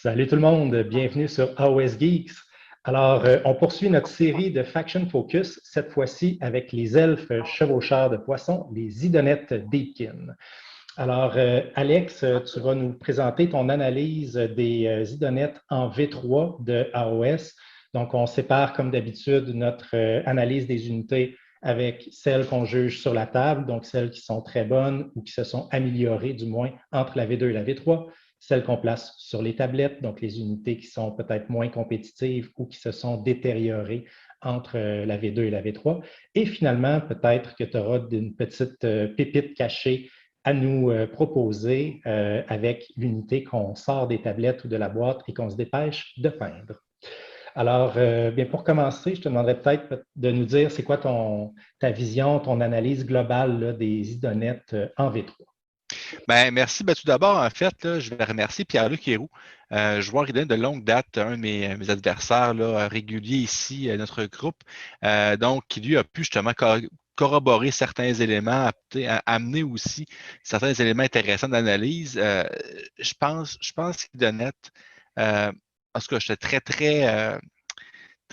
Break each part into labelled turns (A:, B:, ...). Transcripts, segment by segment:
A: Salut tout le monde, bienvenue sur AOS Geeks. Alors, on poursuit notre série de Faction Focus, cette fois-ci avec les elfes chevaucheurs de poissons, les Idonettes Deepkin. Alors, Alex, tu vas nous présenter ton analyse des Idonettes en V3 de AOS. Donc, on sépare comme d'habitude notre analyse des unités avec celles qu'on juge sur la table, donc celles qui sont très bonnes ou qui se sont améliorées du moins entre la V2 et la V3, celles qu'on place sur les tablettes, donc les unités qui sont peut-être moins compétitives ou qui se sont détériorées entre la V2 et la V3. Et finalement, peut-être que tu auras une petite pépite cachée à nous proposer avec l'unité qu'on sort des tablettes ou de la boîte et qu'on se dépêche de peindre. Alors, bien pour commencer, je te demanderais peut-être de nous dire c'est quoi ta vision, ton analyse globale là, des idonettes en V3.
B: Ben, merci. Ben, tout d'abord, en fait, là, je vais remercier Pierre-Luc Héroux, joueur idonette de longue date, un de mes adversaires là, réguliers ici, notre groupe, donc qui lui a pu justement corroborer certains éléments, amener aussi certains éléments intéressants d'analyse. Je pense qu'Idonette, en tout cas, j'étais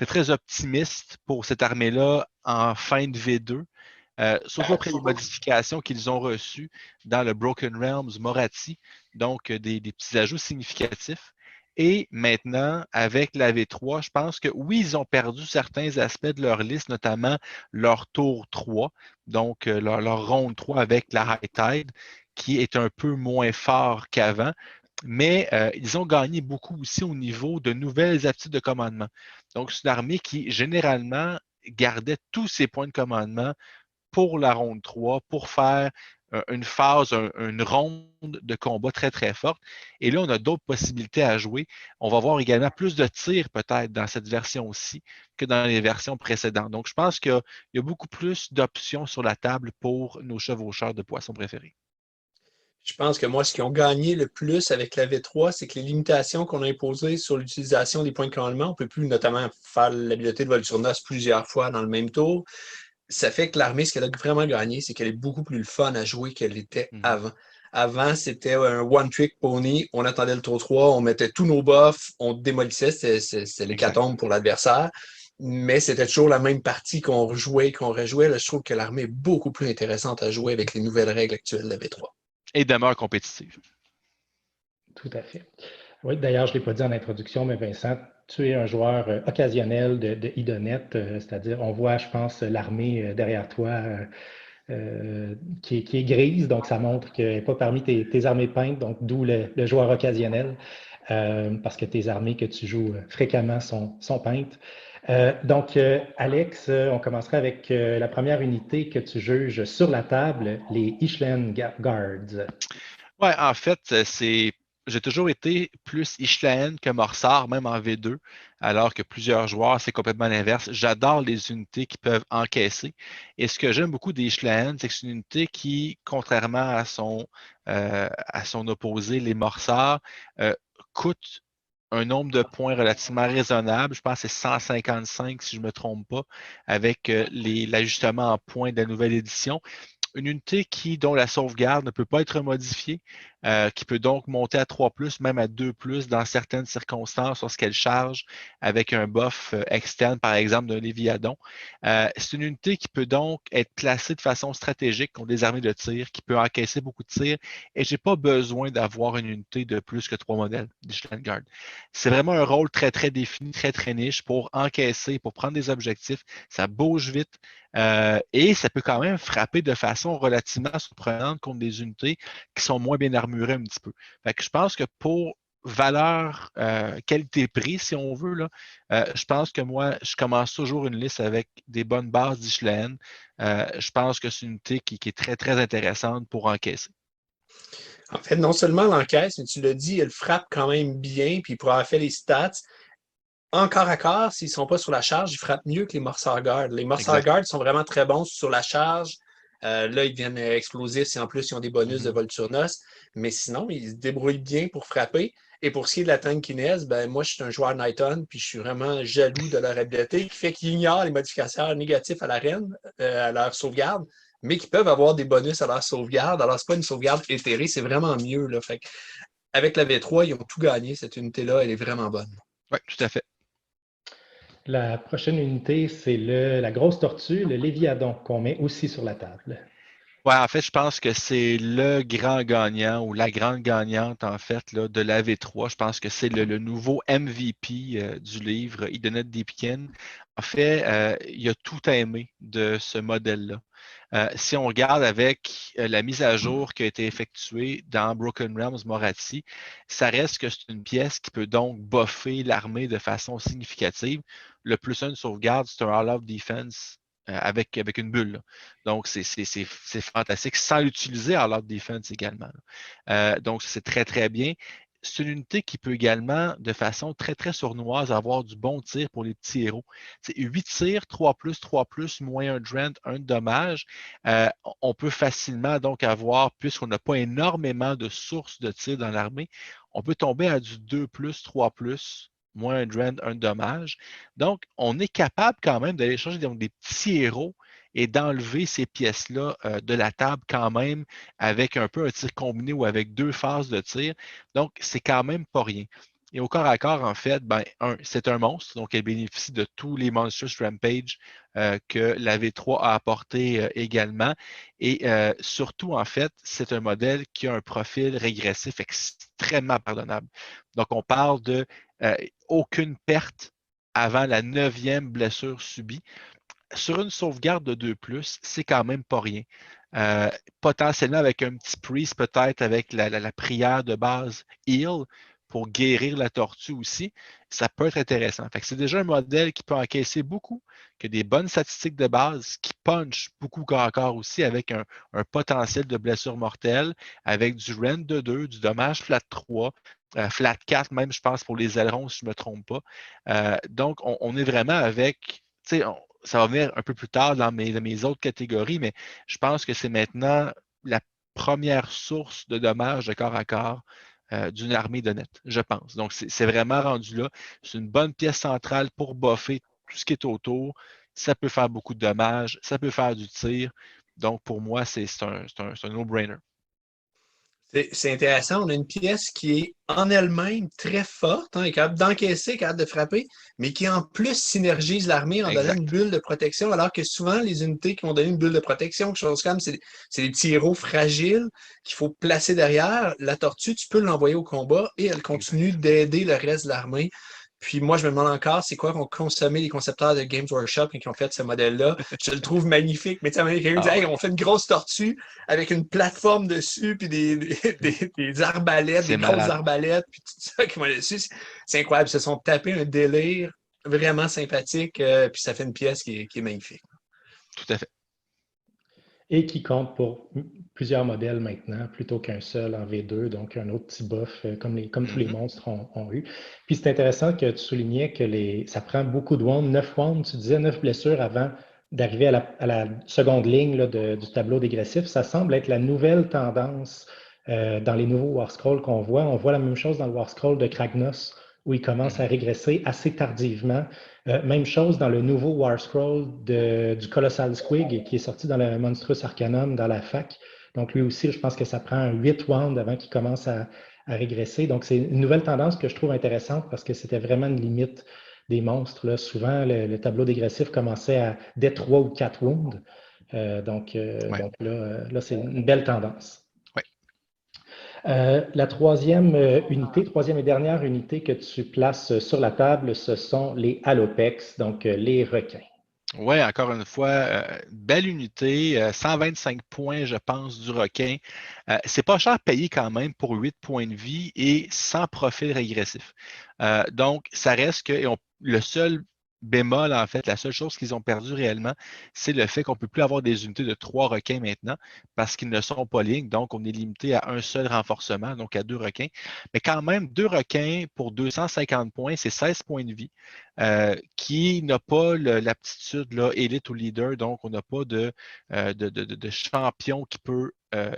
B: très optimiste pour cette armée-là en fin de V2. Surtout après les modifications qu'ils ont reçues dans le Broken Realms Moratti, donc des petits ajouts significatifs. Et maintenant, avec la V3, je pense que oui, ils ont perdu certains aspects de leur liste, notamment leur tour 3, donc leur ronde 3 avec la High Tide, qui est un peu moins fort qu'avant. Mais ils ont gagné beaucoup aussi au niveau de nouvelles aptitudes de commandement. Donc, c'est une armée qui, généralement, gardait tous ses points de commandement pour la ronde 3, pour faire une phase, une ronde de combat très, très forte. Et là, on a d'autres possibilités à jouer. On va voir également plus de tirs peut-être dans cette version-ci que dans les versions précédentes. Donc, je pense qu'il y a beaucoup plus d'options sur la table pour nos chevaucheurs de poissons préférés.
C: Je pense que moi, ce qui ont gagné le plus avec la V3, c'est que les limitations qu'on a imposées sur l'utilisation des points de commandement, on ne peut plus notamment faire l'habileté de Volturnos plusieurs fois dans le même tour. Ça fait que l'armée, ce qu'elle a vraiment gagné, c'est qu'elle est beaucoup plus le fun à jouer qu'elle était avant. Avant, c'était un one-trick pony. On attendait le tour 3, on mettait tous nos buffs, on démolissait, c'est l'hécatombe pour l'adversaire. Mais c'était toujours la même partie qu'on rejouait, qu'on rejouait. Là, je trouve que l'armée est beaucoup plus intéressante à jouer avec les nouvelles règles actuelles de la V3.
B: Et demeure compétitive.
A: Tout à fait. Oui, d'ailleurs, je ne l'ai pas dit en introduction, mais Vincent, tu es un joueur occasionnel de Idonette, c'est-à-dire, on voit, je pense, l'armée derrière toi qui est grise, donc ça montre qu'elle n'est pas parmi tes armées peintes, donc d'où le joueur occasionnel, parce que tes armées que tu joues fréquemment sont peintes. Donc, Alex, on commencerait avec la première unité que tu juges sur la table, les Ishland Guards.
B: Oui, en fait, j'ai toujours été plus Ishlaen que Morsar, même en V2, alors que plusieurs joueurs, c'est complètement l'inverse. J'adore les unités qui peuvent encaisser. Et ce que j'aime beaucoup des Ishlaen, c'est que c'est une unité qui, contrairement à son opposé, les Morsars, coûte un nombre de points relativement raisonnable. Je pense que c'est 155, si je ne me trompe pas, avec l'ajustement en points de la nouvelle édition. Une unité dont la sauvegarde ne peut pas être modifiée, qui peut donc monter à 3+, même à 2+, dans certaines circonstances lorsqu'elle charge avec un buff externe, par exemple d'un Léviadon. C'est une unité qui peut donc être placée de façon stratégique contre des armées de tir, qui peut encaisser beaucoup de tirs, et je n'ai pas besoin d'avoir une unité de plus que 3 modèles d'Ishland Guard. C'est vraiment un rôle très, très défini, très, très niche pour encaisser, pour prendre des objectifs. Ça bouge vite. Et ça peut quand même frapper de façon relativement surprenante contre des unités qui sont moins bien armurées un petit peu. Fait que je pense que pour valeur, qualité-prix, si on veut, là, je pense que moi, je commence toujours une liste avec des bonnes bases d'Ishland. Je pense que c'est une unité qui est très, très intéressante pour encaisser.
C: En fait, non seulement l'encaisse, mais tu l'as dit, elle frappe quand même bien, puis pour avoir fait les stats, encore à corps, s'ils ne sont pas sur la charge, ils frappent mieux que les Morsar Guards. Les Morsar Guards sont vraiment très bons sur la charge. Là, ils deviennent explosifs si en plus ils ont des bonus de Volturnos. Mais sinon, ils se débrouillent bien pour frapper. Et pour ce qui est de la tankiness, ben, moi, je suis un joueur Nighton, puis je suis vraiment jaloux de leur habileté, qui fait qu'ils ignorent les modifications négatives à la reine, à leur sauvegarde, mais qui peuvent avoir des bonus à leur sauvegarde. Alors, c'est pas une sauvegarde éthérée, c'est vraiment mieux. Là. Fait que, avec la V3, ils ont tout gagné. Cette unité-là, elle est vraiment bonne.
B: Oui, tout à fait.
A: La prochaine unité, c'est la grosse tortue, le Léviathan, qu'on met aussi sur la table.
B: Ouais, en fait, je pense que c'est le grand gagnant ou la grande gagnante, en fait, là, de la V3. Je pense que c'est le nouveau MVP du livre, Idonett Deepkin. En fait, il a tout aimé de ce modèle-là. Si on regarde avec la mise à jour qui a été effectuée dans Broken Realms Moratti, ça reste que c'est une pièce qui peut donc buffer l'armée de façon significative. Le plus 1 de sauvegarde, c'est un all-out defense avec une bulle, là. Donc, c'est fantastique, sans l'utiliser all-out defense également. Donc, c'est très, très bien. C'est une unité qui peut également, de façon très, très sournoise, avoir du bon tir pour les petits héros. C'est 8 tirs, 3+, moins un Drent, 1 de dommage. On peut facilement donc avoir, puisqu'on n'a pas énormément de sources de tir dans l'armée, on peut tomber à du 2+, 3+, moins un Drent, 1 de dommage. Donc, on est capable quand même d'aller chercher des petits héros et d'enlever ces pièces-là de la table quand même avec un peu un tir combiné ou avec 2 phases de tir. Donc, c'est quand même pas rien. Et au corps à corps, en fait, c'est un monstre, donc elle bénéficie de tous les Monstrous Rampage que la V3 a apporté également. Et surtout, en fait, c'est un modèle qui a un profil régressif extrêmement pardonnable. Donc, on parle de aucune perte avant la 9e blessure subie. Sur une sauvegarde de 2+, c'est quand même pas rien. Potentiellement avec un petit priest, peut-être avec la prière de base heal pour guérir la tortue aussi, ça peut être intéressant. Fait que c'est déjà un modèle qui peut encaisser beaucoup, qui a des bonnes statistiques de base, qui punch beaucoup corps à corps aussi avec un potentiel de blessure mortelle, avec du rend de 2, du dommage flat 3, flat 4 même, je pense, pour les ailerons, si je ne me trompe pas. Donc, on est vraiment avec, tu sais, ça va venir un peu plus tard dans mes autres catégories, mais je pense que c'est maintenant la première source de dommages de corps à corps d'une armée d'honnêtes, je pense. Donc, c'est vraiment rendu là. C'est une bonne pièce centrale pour buffer tout ce qui est autour. Ça peut faire beaucoup de dommages, ça peut faire du tir. Donc, pour moi, c'est un no-brainer.
C: C'est intéressant. On a une pièce qui est en elle-même très forte, hein, capable d'encaisser, capable de frapper, mais qui en plus synergise l'armée en donnant une
B: Exact.
C: bulle de protection, alors que souvent, les unités qui vont donner une bulle de protection, quelque chose comme, c'est des petits héros fragiles qu'il faut placer derrière. La tortue, tu peux l'envoyer au combat et elle continue d'aider le reste de l'armée. Puis moi, je me demande encore, c'est quoi qu'ont consommé les concepteurs de Games Workshop quand ils ont fait ce modèle-là. Je le trouve magnifique. Mais tu sais, quelqu'un me dit, hey,
B: Ouais.
C: on fait une grosse tortue avec une plateforme dessus, puis des arbalètes,
B: C'est
C: des grosses
B: malade.
C: arbalètes, puis tout ça qui vont dessus. C'est incroyable. Ils se sont tapés un délire vraiment sympathique, puis ça fait une pièce qui est magnifique.
B: Tout à fait.
A: Et qui compte pour plusieurs modèles maintenant, plutôt qu'un seul en V2, donc un autre petit buff, comme tous les monstres ont eu. Puis c'est intéressant que tu soulignais que ça prend beaucoup de wands, 9 wands, tu disais 9 blessures avant d'arriver à la seconde ligne là, du tableau dégressif. Ça semble être la nouvelle tendance dans les nouveaux War Scrolls qu'on voit. On voit la même chose dans le War Scroll de Kragnos, où il commence à régresser assez tardivement. Même chose dans le nouveau War Scroll du Colossal Squig qui est sorti dans le Monstrous Arcanum dans la fac. Donc lui aussi, je pense que ça prend 8 wands avant qu'il commence à régresser. Donc c'est une nouvelle tendance que je trouve intéressante parce que c'était vraiment une limite des monstres. Là. Souvent, le tableau dégressif commençait dès 3 ou 4 wounds. Donc là, c'est une belle tendance.
B: Ouais.
A: La troisième unité, troisième et dernière unité que tu places sur la table, ce sont les Halopex, donc les requins.
B: Oui, encore une fois, belle unité, 125 points, je pense, du requin. C'est pas cher payé quand même pour 8 points de vie et sans profil régressif. Donc, ça reste que le seul bémol, en fait, la seule chose qu'ils ont perdu réellement, c'est le fait qu'on ne peut plus avoir des unités de 3 requins maintenant parce qu'ils ne sont pas lignes. Donc, on est limité à un seul renforcement, donc à 2 requins. Mais quand même, 2 requins pour 250 points, c'est 16 points de vie. Qui n'a pas l'aptitude élite ou leader, donc on n'a pas de champion qui peut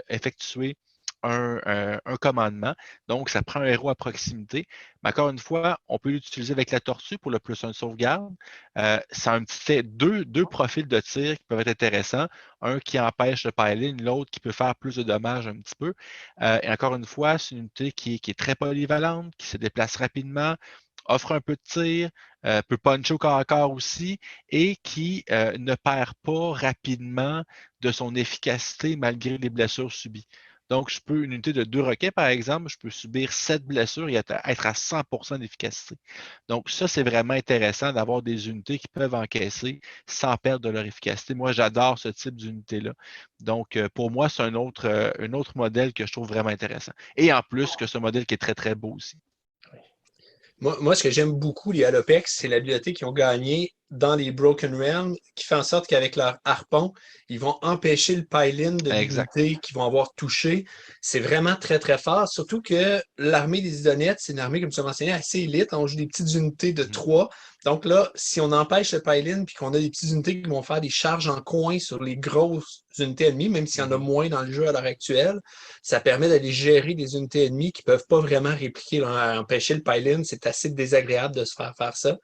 B: effectuer un commandement. Donc, ça prend un héros à proximité. Mais encore une fois, on peut l'utiliser avec la tortue pour le +1 de sauvegarde. Ça a un petit deux profils de tir qui peuvent être intéressants. Un qui empêche le pile-in, l'autre qui peut faire plus de dommages un petit peu. Et encore une fois, c'est une unité qui est très polyvalente, qui se déplace rapidement, offre un peu de tir, peut puncher au corps à corps aussi, et qui ne perd pas rapidement de son efficacité malgré les blessures subies. Donc, une unité de 2 requins, par exemple, je peux subir 7 blessures et être à 100% d'efficacité. Donc, ça, c'est vraiment intéressant d'avoir des unités qui peuvent encaisser sans perdre de leur efficacité. Moi, j'adore ce type d'unité-là. Donc, pour moi, c'est un autre modèle que je trouve vraiment intéressant. Et en plus, que ce modèle qui est très, très beau aussi.
C: Moi, ce que j'aime beaucoup, les Halopex, c'est l'habileté qu'ils ont gagnée dans les Broken Realms, qui fait en sorte qu'avec leur harpon, ils vont empêcher le pile-in de
B: Exact.
C: l'unité qu'ils vont avoir touché. C'est vraiment très, très fort. Surtout que l'armée des Idonettes, c'est une armée, comme tu as mentionné, assez élite. On joue des petites unités de 3. Donc là, si on empêche le pile-in puis qu'on a des petites unités qui vont faire des charges en coin sur les grosses unités ennemies, même s'il y en a moins dans le jeu à l'heure actuelle, ça permet d'aller gérer des unités ennemies qui ne peuvent pas vraiment répliquer, empêcher le pile-in. C'est assez désagréable de se faire ça.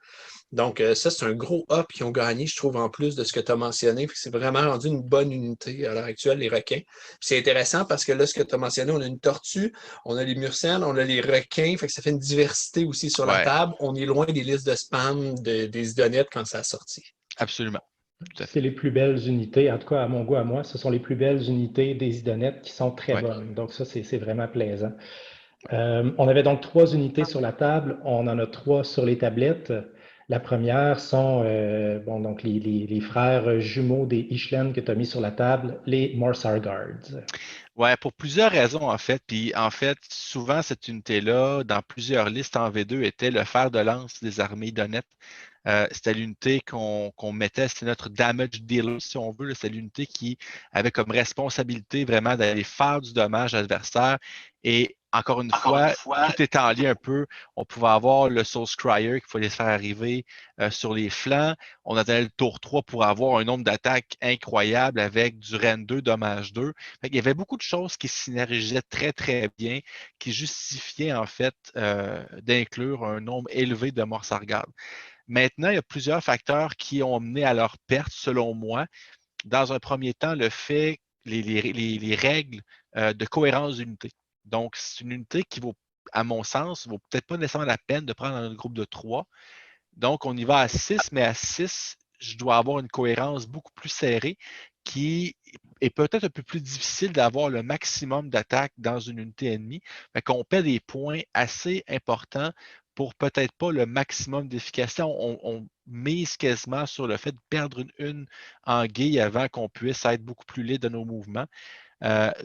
C: Donc, ça, c'est un gros up qu'ils ont gagné, je trouve, en plus de ce que tu as mentionné. C'est vraiment rendu une bonne unité à l'heure actuelle, les requins. C'est intéressant parce que là, ce que tu as mentionné, on a une tortue, on a les murciènes, on a les requins, fait que ça fait une diversité aussi sur la table. On est loin des listes de spam des idonettes quand ça a sorti.
B: Absolument.
A: C'est les plus belles unités, en tout cas à mon goût à moi, ce sont les plus belles unités des idonettes qui sont très bonnes. Donc ça, c'est vraiment plaisant. On avait donc 3 unités sur la table, on en a 3 sur les tablettes. La première sont donc les frères jumeaux des Ishlen que tu as mis sur la table, les Morsar Guards.
B: Oui, pour plusieurs raisons, en fait. Puis, en fait, souvent, cette unité-là, dans plusieurs listes en V2, était le fer de lance des armées d'honnêtes. C'était l'unité qu'on mettait, c'était notre damage dealer, si on veut. C'était l'unité qui avait comme responsabilité vraiment d'aller faire du dommage à l'adversaire. Et encore une fois, tout étant lié un peu, on pouvait avoir le Soul Scryer qu'il fallait se faire arriver sur les flancs. On attendait le tour 3 pour avoir un nombre d'attaques incroyable avec du Ren 2, dommage 2. Il y avait beaucoup de choses qui synergisaient très, très bien, qui justifiaient en fait d'inclure un nombre élevé de morts à garde. Maintenant, il y a plusieurs facteurs qui ont mené à leur perte, selon moi. Dans un premier temps, le fait, les règles de cohérence d'unité. Donc, c'est une unité qui vaut, à mon sens, vaut peut-être pas nécessairement la peine de prendre un groupe de 3. Donc, on y va à 6, mais à 6, je dois avoir une cohérence beaucoup plus serrée qui est peut-être un peu plus difficile d'avoir le maximum d'attaque dans une unité ennemie. Fait qu'on perd des points assez importants pour peut-être pas le maximum d'efficacité. On mise quasiment sur le fait de perdre une en guille avant qu'on puisse être beaucoup plus libre de nos mouvements.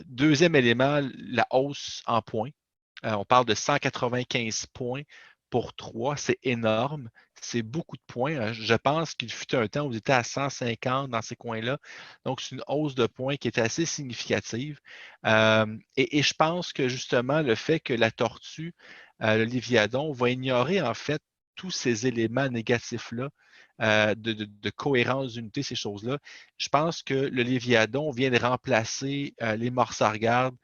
B: Deuxième élément, la hausse en points. On parle de 195 points pour 3, c'est énorme. C'est beaucoup de points. Je pense qu'il fut un temps où vous étiez à 150 dans ces coins-là. Donc, c'est une hausse de points qui est assez significative. Et je pense que justement, le fait que la tortue, le Léviathan, va ignorer en fait tous ces éléments négatifs-là de cohérence d'unité, ces choses-là. Je pense que le Léviathan vient de remplacer les Morsargardes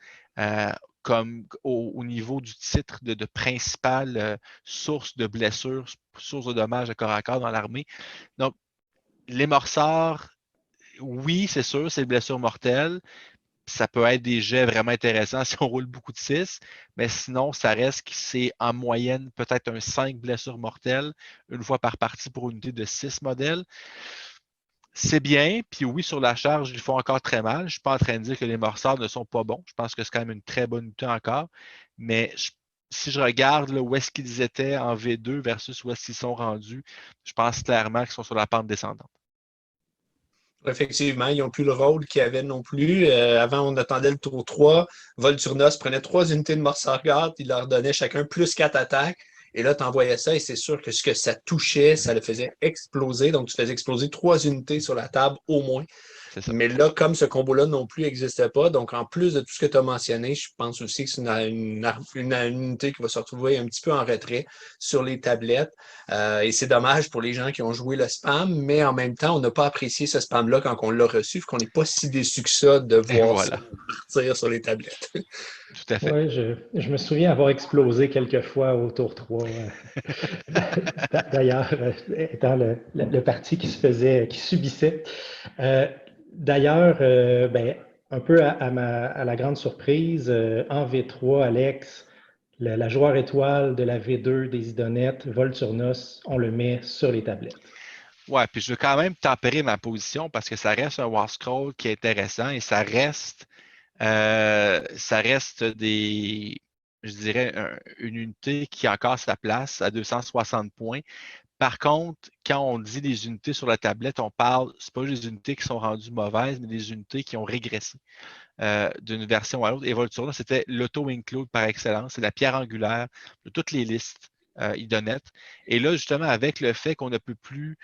B: comme au niveau du titre de principale source de blessures, source de dommages de corps à corps dans l'armée. Donc, les Morsards, oui, c'est sûr, c'est des blessures mortelles. Ça peut être des jets vraiment intéressants si on roule beaucoup de 6, mais sinon, ça reste que c'est en moyenne peut-être un 5 blessures mortelles une fois par partie pour une unité de 6 modèles. C'est bien, puis oui, sur la charge, ils font encore très mal. Je ne suis pas en train de dire que les Morsards ne sont pas bons. Je pense que c'est quand même une très bonne unité encore. Mais si je regarde là, où est-ce qu'ils étaient en V2 versus où est-ce qu'ils sont rendus, je pense clairement qu'ils sont sur la pente descendante.
C: Effectivement, ils n'ont plus le rôle qu'ils avaient non plus. Avant, on attendait le tour 3. Volturnos prenait 3 unités de Morsargard, il leur donnait chacun plus 4 attaques. Et là, tu envoyais ça et c'est sûr que ce que ça touchait, ça le faisait exploser. Donc, tu faisais exploser 3 unités sur la table au moins.
B: c'est ça.
C: Mais là, comme ce combo-là non plus n'existait pas, donc en plus de tout ce que tu as mentionné, je pense aussi que c'est une unité qui va se retrouver un petit peu en retrait sur les tablettes. Et c'est dommage pour les gens qui ont joué le spam, mais en même temps, on n'a pas apprécié ce spam-là quand on l'a reçu, qu'on n'est pas si déçu que ça de
B: Et
C: voir ça
B: voilà,
C: partir sur les tablettes.
B: tout à fait.
A: Oui, je me souviens avoir explosé quelques fois au tour 3. D'ailleurs, étant le parti qui se faisait, qui subissait. D'ailleurs, ben, un peu à la grande surprise, en V3, Alex, la joueur étoile de la V2 des Idonettes, Volturnos, on le met sur les tablettes.
B: Ouais, puis je veux quand même tempérer ma position parce que ça reste un War Scroll qui est intéressant et ça reste je dirais, une unité qui a encore sa place à 260 points. Par contre, quand on dit des unités sur la tablette, on parle, c'est pas juste des unités qui sont rendues mauvaises, mais des unités qui ont régressé d'une version à l'autre. Et Volturno, c'était l'auto-include par excellence. C'est la pierre angulaire de toutes les listes idonettes. Et là, justement, avec le fait qu'on ne peut plus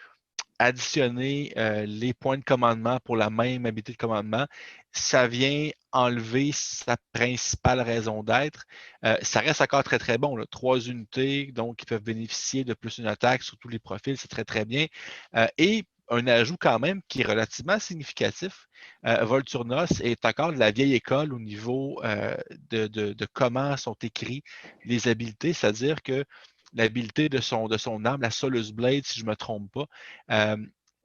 B: additionner les points de commandement pour la même habilité de commandement, ça vient enlever sa principale raison d'être. Ça reste encore très, très bon. Là. 3 unités, donc, qui peuvent bénéficier de plus une attaque sur tous les profils, c'est très, très bien. Et un ajout quand même qui est relativement significatif. Volturnos est encore de la vieille école au niveau de comment sont écrits les habiletés, c'est-à-dire que l'habileté de son arme, la Solus Blade, si je ne me trompe pas,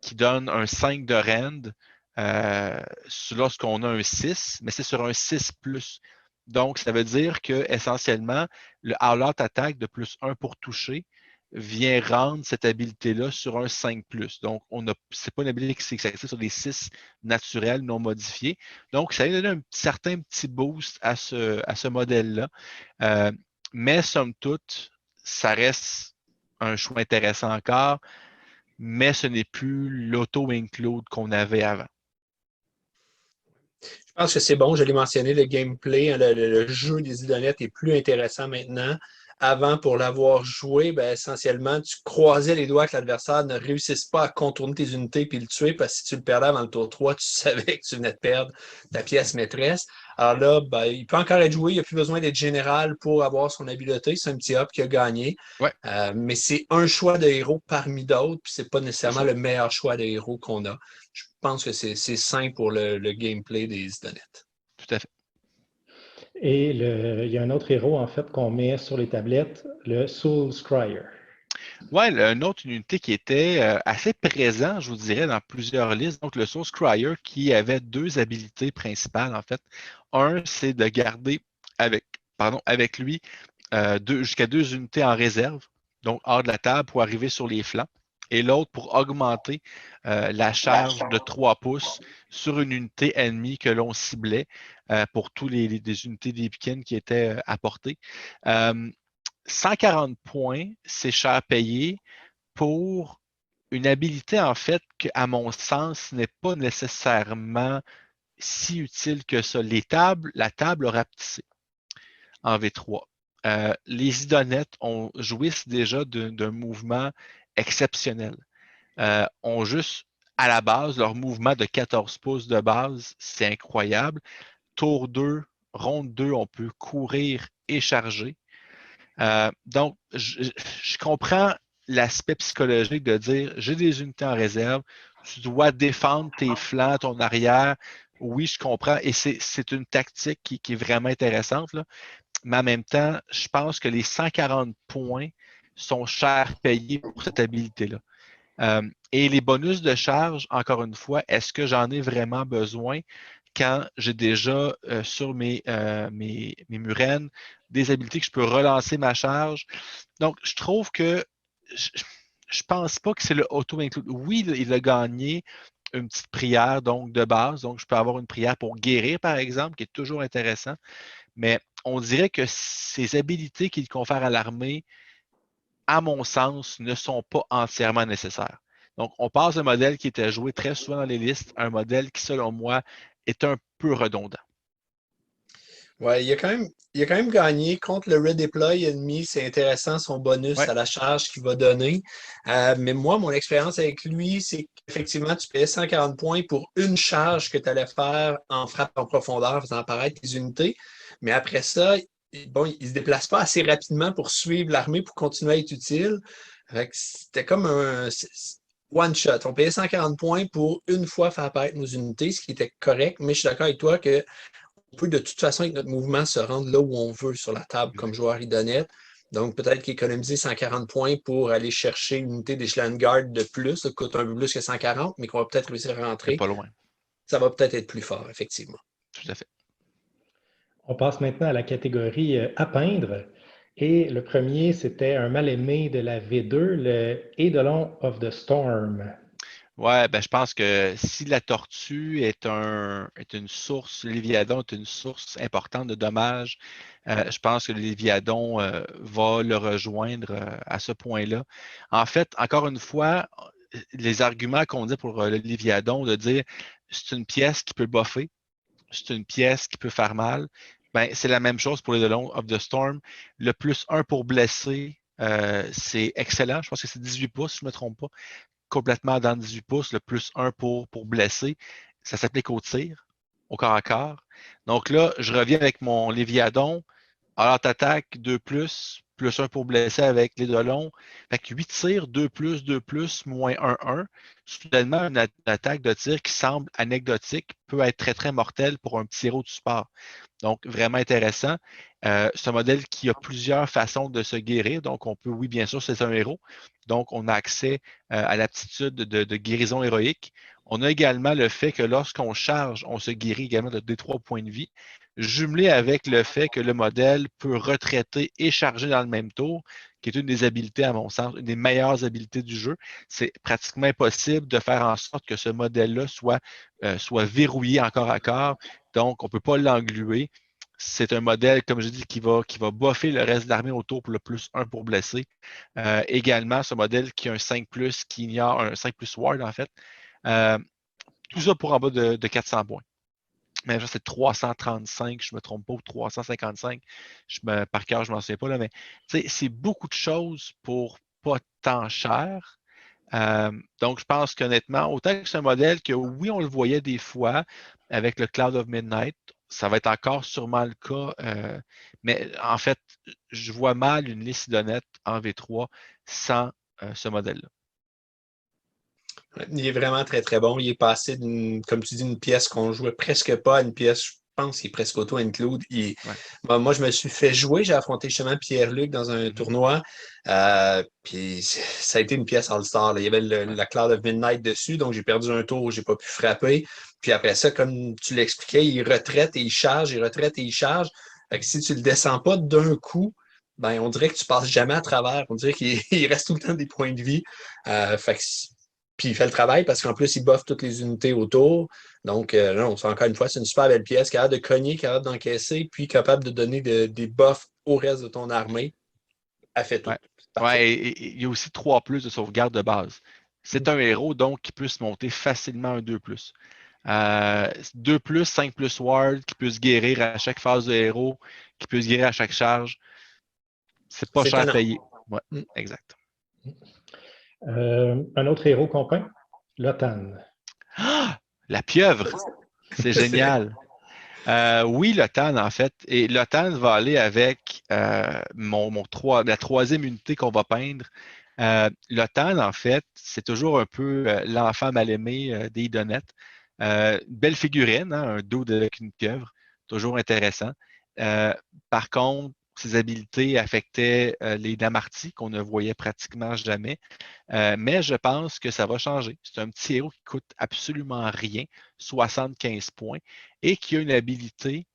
B: qui donne un 5 de rend lorsqu'on a un 6, mais c'est sur un 6+. Donc, ça veut dire que essentiellement, le All-Out Attack de +1 pour toucher vient rendre cette habilité-là sur un 5+. Donc, ce n'est pas une habilité qui s'exerce sur des 6 naturels non modifiés. Donc, ça vient donner un certain petit boost à ce modèle-là. Mais somme toute, ça reste un choix intéressant encore, mais ce n'est plus l'auto-include qu'on avait avant.
C: Je pense que c'est bon, je l'ai mentionné, le gameplay, hein, le jeu des idonettes est plus intéressant maintenant. Avant, pour l'avoir joué, ben, essentiellement, tu croisais les doigts que l'adversaire ne réussisse pas à contourner tes unités puis le tuer, parce que si tu le perdais avant le tour 3, tu savais que tu venais de perdre ta pièce maîtresse. Alors là, ben, il peut encore être joué, il n'y a plus besoin d'être général pour avoir son habileté. C'est un petit hop qui a gagné.
B: Ouais.
C: Mais c'est un choix de héros parmi d'autres, puis c'est pas nécessairement le meilleur choix de héros qu'on a. Je pense que c'est sain pour le gameplay des idonettes.
B: Tout à fait.
A: Et il y a un autre héros, en fait, qu'on met sur les tablettes, le Soul Scryer.
B: Ouais, une autre unité qui était assez présent, je vous dirais, dans plusieurs listes. Donc, le Soul Scryer qui avait 2 habilités principales, en fait. Un, c'est de garder avec lui jusqu'à 2 unités en réserve, donc hors de la table pour arriver sur les flancs. Et l'autre pour augmenter la charge de 3 pouces sur une unité ennemie que l'on ciblait pour tous les unités d'Epicen qui étaient apportées. 140 points, c'est cher payé pour une habilité, en fait, que, à mon sens, n'est pas nécessairement si utile que ça. La table a rapetissé en V3. Les idonettes jouissent déjà d'un mouvement exceptionnel. Ont juste, à la base, leur mouvement de 14 pouces de base, c'est incroyable. Tour 2, ronde 2, on peut courir et charger. Donc, je comprends l'aspect psychologique de dire j'ai des unités en réserve, tu dois défendre tes flancs, ton arrière. Oui, je comprends. Et c'est une tactique qui est vraiment intéressante. Là. Mais en même temps, je pense que les 140 points sont chers payés pour cette habilité-là. Et les bonus de charge, encore une fois, est-ce que j'en ai vraiment besoin quand j'ai déjà sur mes murènes des habilités que je peux relancer ma charge? Donc, je trouve que je pense pas que c'est le auto-include. Oui, il a gagné une petite prière donc de base. Donc, je peux avoir une prière pour guérir, par exemple, qui est toujours intéressant. Mais on dirait que ces habilités qu'il confère à l'armée, à mon sens, ne sont pas entièrement nécessaires. Donc, on passe d'un modèle qui était joué très souvent dans les listes à un modèle qui, selon moi, est un peu redondant.
C: Ouais, il a quand même gagné contre le redeploy ennemi. C'est intéressant son bonus
B: Ouais,
C: à la charge qu'il va donner. Mais moi, mon expérience avec lui, c'est qu'effectivement, tu payais 140 points pour une charge que tu allais faire en frappe en profondeur, faisant apparaître tes unités. Mais après ça, bon, il ne se déplace pas assez rapidement pour suivre l'armée pour continuer à être utile. Fait que c'était comme un one shot. On payait 140 points pour une fois faire apparaître nos unités, ce qui était correct. Mais je suis d'accord avec toi que on peut de toute façon, avec notre mouvement, se rendre là où on veut sur la table comme
B: exact.
C: joueur idonette. Donc, peut-être qu'économiser 140 points pour aller chercher une unité d'Echelon Guard de plus, ça coûte un peu plus que 140, mais qu'on va peut-être réussir à
B: C'est
C: rentrer,
B: pas loin,
C: ça va peut-être être plus fort, effectivement.
B: tout à fait.
A: On passe maintenant à la catégorie à peindre. Et le premier, c'était un mal-aimé de la V2, le Eidolon of the Storm.
B: Ouais, ben, je pense que si la tortue est une source, le Léviathan est une source importante de dommages, je pense que le Léviathan va le rejoindre à ce point-là. En fait, encore une fois, les arguments qu'on dit pour le Léviathan, de dire c'est une pièce qui peut buffer, c'est une pièce qui peut faire mal, ben, c'est la même chose pour les Eidolon of the Storm. Le plus un pour blesser, c'est excellent. Je pense que c'est 18 pouces, si je ne me trompe pas complètement dans 18 pouces, le plus un pour blesser. Ça s'applique au tir, au corps à corps. Donc là, je reviens avec mon Léviathan. Alors, t'attaques 2 plus un pour blesser avec les Dolons. Fait que 8 tirs, 2 plus, moins 1. Soudainement, une attaque de tir qui semble anecdotique peut être très, très mortelle pour un petit héros du sport. Donc, vraiment intéressant. C'est un modèle qui a plusieurs façons de se guérir. Donc, on peut, oui, bien sûr, c'est un héros. Donc, on a accès à l'aptitude de guérison héroïque. On a également le fait que lorsqu'on charge, on se guérit également de D3 points de vie, jumelé avec le fait que le modèle peut retraiter et charger dans le même tour, qui est une des habiletés, à mon sens, une des meilleures habiletés du jeu. C'est pratiquement impossible de faire en sorte que ce modèle-là soit verrouillé encore à corps. Donc, on ne peut pas l'engluer. C'est un modèle, comme je dis, qui va buffer le reste de l'armée autour pour le plus un pour blesser. Également, ce modèle qui a un 5 qui ignore un 5 ward, en fait. Euh, tout ça pour en bas de 400 points. Mais c'est 335, je ne me trompe pas, ou 355. Par cœur, je ne m'en souviens pas, là, mais c'est beaucoup de choses pour pas tant cher. Donc, je pense qu'honnêtement, autant que c'est un modèle que oui, on le voyait des fois avec le Cloud of Midnight, ça va être encore sûrement le cas. Mais en fait, je vois mal une liste d'honnêtes en V3 sans ce modèle-là.
C: Il est vraiment très, très bon. Il est passé comme tu dis, une pièce qu'on jouait presque pas à une pièce, je pense qu'il est presque auto-include.
B: Ouais.
C: Moi, je me suis fait jouer. J'ai affronté justement Pierre-Luc dans un
B: Mhm.
C: tournoi. Puis ça a été une pièce All-Star, là. Il y avait
B: Ouais.
C: la Cloud of Midnight dessus, donc j'ai perdu un tour où j'ai pas pu frapper. Puis après ça, comme tu l'expliquais, il retraite et il charge, il retraite et il charge. Fait que si tu le descends pas d'un coup, ben on dirait que tu passes jamais à travers. On dirait qu'il il reste tout le temps des points de vie. Fait que puis il fait le travail parce qu'en plus, il buffe toutes les unités autour. Donc, non, encore une fois, c'est une super belle pièce, capable de cogner, capable d'encaisser, puis capable de donner des buffs au reste de ton armée. Elle fait tout.
B: Ouais.
C: C'est parfait.
B: Ouais, et il y a aussi 3 de sauvegarde de base. C'est un héros, donc, qui peut se monter facilement un 2 2 5 ward, qui peut se guérir à chaque phase de héros, qui peut se guérir à chaque charge. C'est pas
C: C'est
B: cher à
C: étonnant.
B: payer. Ouais,
C: Mm.
B: exact.
A: Un autre héros qu'on peint, Lotan.
B: Ah! La pieuvre! C'est
C: C'est
B: génial. Oui, Lotan, en fait. Et Lotan va aller avec la troisième unité qu'on va peindre. Lotan, en fait, c'est toujours un peu l'enfant mal aimé des Idonettes. Belle figurine, hein, un dos avec une pieuvre, toujours intéressant. Euh, Par contre, ses habiletés affectaient les Damartis qu'on ne voyait pratiquement jamais. Mais je pense que ça va changer. C'est un petit héros qui coûte absolument rien, 75 points, et qui a une habilité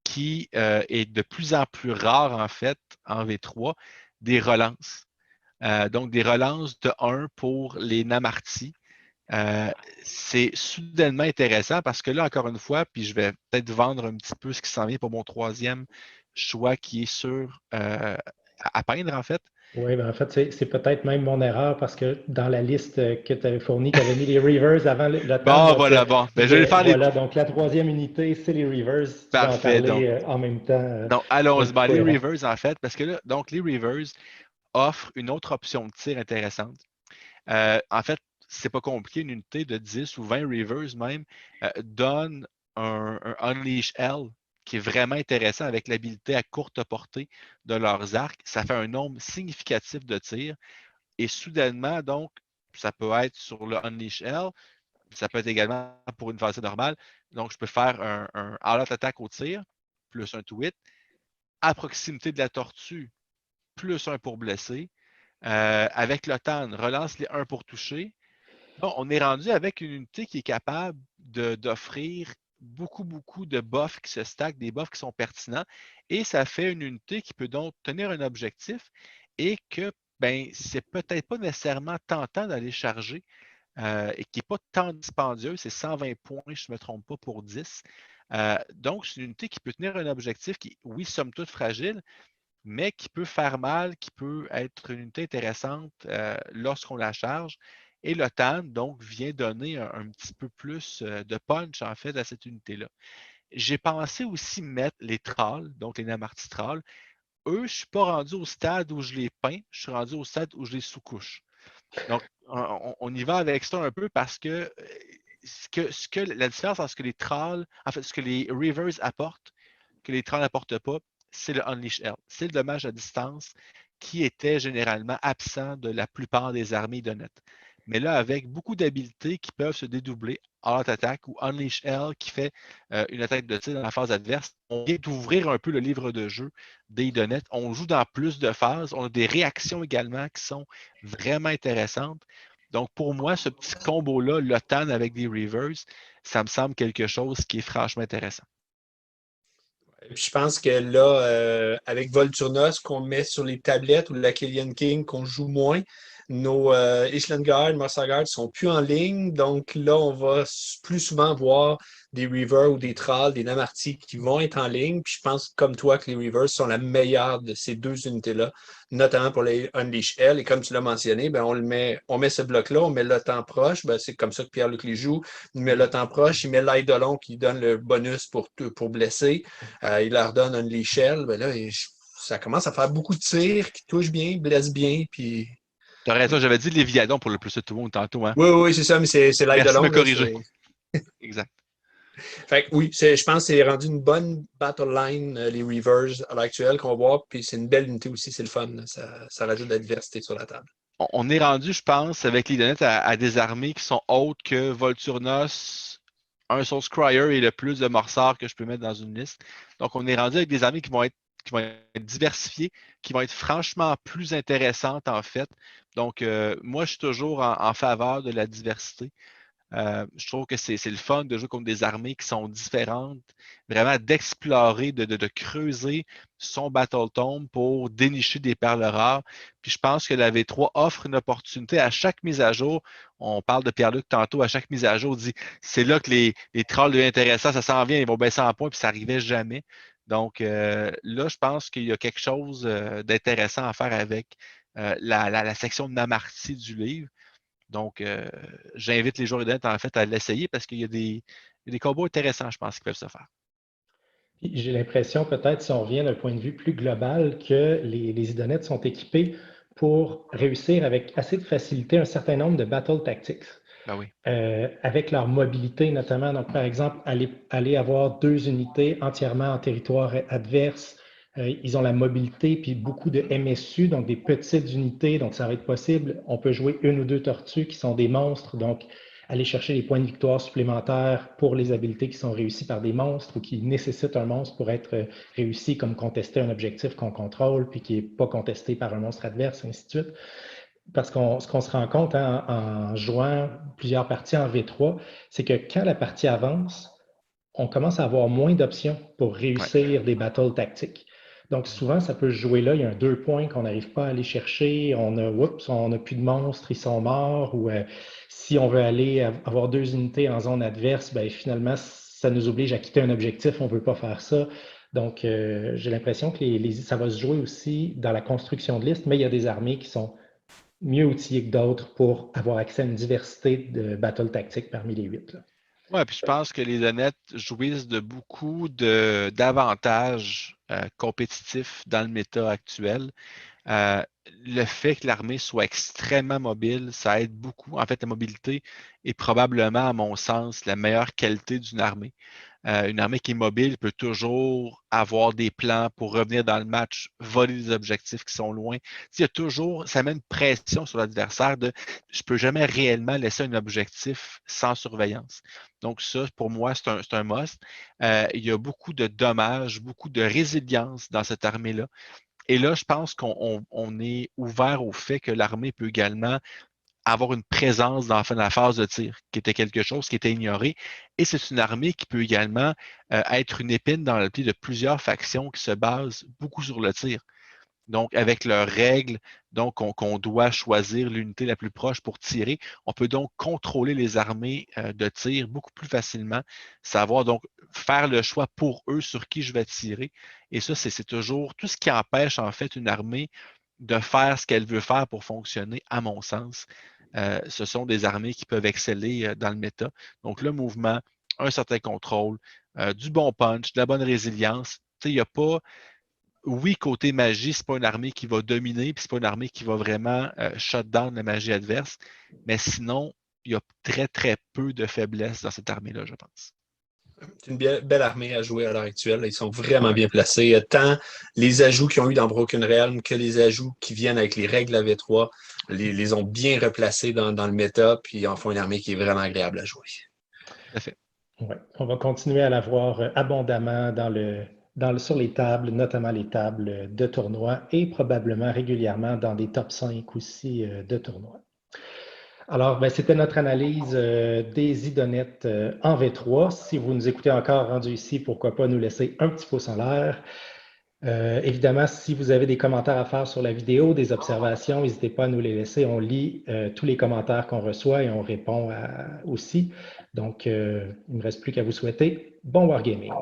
B: qui est de plus en plus rare, en fait, en V3, des relances. Donc, des relances de 1 pour les Namartis. Euh, c'est soudainement intéressant parce que là, encore une fois, puis je vais peut-être vendre un petit peu ce qui s'en vient pour mon troisième choix qui est sur à peindre, en fait.
A: Oui, ben en fait, c'est peut-être même mon erreur parce que dans la liste que tu avais fournie, tu avais mis les Reavers avant le TAN.
B: Bon,
A: Donc,
B: voilà, bon. Ben, je vais faire les.
A: voilà, donc la troisième unité, c'est les Reavers. Tu vas en
B: Parfait.
A: parler en même temps
B: Donc,
A: pour
B: allons-y.
A: être plus
B: Ben, les
A: cohérent.
B: Reavers, en fait, parce que là, donc, les Reavers offrent une autre option de tir intéressante. En fait, c'est pas compliqué, une unité de 10 ou 20 Reavers même donne un Unleash L qui est vraiment intéressant avec l'habilité à courte portée de leurs arcs. Ça fait un nombre significatif de tirs. Et soudainement, donc, ça peut être sur le Unleash L, ça peut être également pour une phase normale. Donc, je peux faire un all-out attack au tir, plus un to hit, à proximité de la tortue, plus un pour blesser. Avec le TAN, relance les 1 pour toucher. Bon, on est rendu avec une unité qui est capable d'offrir beaucoup de buffs qui se stackent, des buffs qui sont pertinents. Et ça fait une unité qui peut donc tenir un objectif et que ben, c'est peut-être pas nécessairement tentant d'aller charger et qui n'est pas tant dispendieux. C'est 120 points, je ne me trompe pas, pour 10. Donc, c'est une unité qui peut tenir un objectif qui, oui, somme toute fragile, mais qui peut faire mal, qui peut être une unité intéressante lorsqu'on la charge. Et le TAN, donc, vient donner un petit peu plus de punch, en fait, à cette unité-là. J'ai pensé aussi mettre les trolls, donc les Namarti trolls. Eux, je ne suis pas rendu au stade où je les peins, je suis rendu au stade où je les sous-couche. Donc, on y va avec ça un peu parce que, la différence entre ce que les trolls, en fait, ce que les Reavers apportent, que les trolls n'apportent pas, c'est le Unleash L. C'est le dommage à distance qui était généralement absent de la plupart des armées de net. Mais là, avec beaucoup d'habiletés qui peuvent se dédoubler, Heart Attack ou Unleash L qui fait une attaque de tir dans la phase adverse, on vient d'ouvrir un peu le livre de jeu des Idonettes. On joue dans plus de phases. On a des réactions également qui sont vraiment intéressantes. Donc, pour moi, ce petit combo-là, le TAN avec des Reavers, ça me semble quelque chose qui est franchement intéressant.
C: Je pense que là, avec Volturnos qu'on met sur les tablettes ou la Killian King qu'on joue moins, nos Islandguard, Mossagard sont plus en ligne. Donc là, on va plus souvent voir des Reavers ou des Trolls, des Namarti qui vont être en ligne. Puis je pense, comme toi, que les Reavers sont la meilleure de ces deux unités-là, notamment pour les Unleash L. Et comme tu l'as mentionné, ben, on met ce bloc-là, on met le temps proche. Ben, c'est comme ça que Pierre-Luc les joue. Il met le temps proche, il met l'Eidolon qui donne le bonus pour blesser. Il leur donne un l'échelle. Ben là, ça commence à faire beaucoup de tirs qui touchent bien, blessent bien. Puis...
B: T'as raison, j'avais dit Léviadon pour le plus de tout le monde tantôt. Hein?
C: Oui, c'est ça, mais c'est
B: Merci de
C: l'Eidolon.
B: me corriger. Exact.
C: Fait que oui, je pense que c'est rendu une bonne battle line, les Reavers à l'heure actuelle qu'on va voir. Puis c'est une belle unité aussi, c'est le fun. Ça rajoute de la diversité sur la table.
B: On est rendu, je pense, avec les Donettes à des armées qui sont autres que Volturnos, un Soul Scryer et le plus de Morsards que je peux mettre dans une liste. Donc, on est rendu avec des armées qui vont être diversifiées, qui vont être franchement plus intéressantes, en fait. Donc, moi, je suis toujours en faveur de la diversité. Je trouve que c'est le fun de jouer contre des armées qui sont différentes, vraiment d'explorer, de creuser son Battle Tome pour dénicher des perles rares. Puis je pense que la V3 offre une opportunité à chaque mise à jour. On parle de Pierre-Luc tantôt, à chaque mise à jour, on dit c'est là que les trolls deviennent intéressants, ça s'en vient, ils vont baisser en points, puis ça n'arrivait jamais. Donc là, je pense qu'il y a quelque chose d'intéressant à faire avec la section de Namarti du livre. Donc, j'invite les joueurs en fait à l'essayer parce qu'il y a des combos intéressants, je pense, qui peuvent se faire.
A: J'ai l'impression, peut-être, si on revient d'un point de vue plus global, que les Idonettes sont équipés pour réussir avec assez de facilité un certain nombre de battle tactics.
B: Ben oui.
A: Avec leur mobilité notamment. Donc, par exemple, aller avoir 2 unités entièrement en territoire adverse. Ils ont la mobilité puis beaucoup de MSU, donc des petites unités, donc ça va être possible. On peut jouer 1 ou 2 tortues qui sont des monstres, donc aller chercher les points de victoire supplémentaires pour les habiletés qui sont réussies par des monstres ou qui nécessitent un monstre pour être réussi, comme contester un objectif qu'on contrôle puis qui n'est pas contesté par un monstre adverse, ainsi de suite. Parce ce qu'on se rend compte en jouant plusieurs parties en V3, c'est que quand la partie avance, on commence à avoir moins d'options pour réussir des battles tactiques. Donc souvent, ça peut se jouer là, il y a un 2 points qu'on n'arrive pas à aller chercher, on n'a plus de monstres, ils sont morts, ou si on veut aller avoir 2 unités en zone adverse, ben, finalement, ça nous oblige à quitter un objectif, on ne veut pas faire ça. Donc, j'ai l'impression que ça va se jouer aussi dans la construction de listes, mais il y a des armées qui sont mieux outillées que d'autres pour avoir accès à une diversité de battle tactiques parmi les 8.
B: Oui, puis je pense que les honnêtes jouissent de beaucoup d'avantages compétitifs dans le méta actuel. Le fait que l'armée soit extrêmement mobile, ça aide beaucoup. En fait, la mobilité est probablement, à mon sens, la meilleure qualité d'une armée. Une armée qui est mobile peut toujours avoir des plans pour revenir dans le match, voler des objectifs qui sont loin. Il y a toujours, ça met une pression sur l'adversaire de je ne peux jamais réellement laisser un objectif sans surveillance. Donc, ça, pour moi, c'est un must. Il y a beaucoup de dommages, beaucoup de résilience dans cette armée-là. Et là, je pense qu'on est ouvert au fait que l'armée peut également avoir une présence dans la phase de tir, qui était quelque chose qui était ignoré. Et c'est une armée qui peut également être une épine dans le pied de plusieurs factions qui se basent beaucoup sur le tir. Donc, avec leurs règles, donc qu'on doit choisir l'unité la plus proche pour tirer, on peut donc contrôler les armées de tir beaucoup plus facilement, savoir donc faire le choix pour eux sur qui je vais tirer. Et ça, c'est toujours tout ce qui empêche en fait une armée de faire ce qu'elle veut faire pour fonctionner, à mon sens. Ce sont des armées qui peuvent exceller dans le méta. Donc, le mouvement, un certain contrôle, du bon punch, de la bonne résilience. Il n'y a pas. Oui, côté magie, c'est pas une armée qui va dominer, puis c'est pas une armée qui va vraiment shut down la magie adverse. Mais sinon, il y a très, très peu de faiblesses dans cette armée-là, je pense.
C: C'est une belle armée à jouer à l'heure actuelle. Ils sont vraiment bien placés. Tant les ajouts qu'ils ont eu dans Broken Realm que les ajouts qui viennent avec les règles à V3 les ont bien replacés dans le méta, puis en font une armée qui est vraiment agréable à jouer.
B: Tout à fait.
A: Ouais. On va continuer à la voir abondamment sur les tables, notamment les tables de tournoi et probablement régulièrement dans des top 5 aussi de tournoi. Alors, c'était notre analyse des idonettes en V3. Si vous nous écoutez encore rendu ici, pourquoi pas nous laisser un petit pouce en l'air. Évidemment, si vous avez des commentaires à faire sur la vidéo, des observations, n'hésitez pas à nous les laisser. On lit tous les commentaires qu'on reçoit et on répond aussi. Donc, il ne me reste plus qu'à vous souhaiter bon wargaming.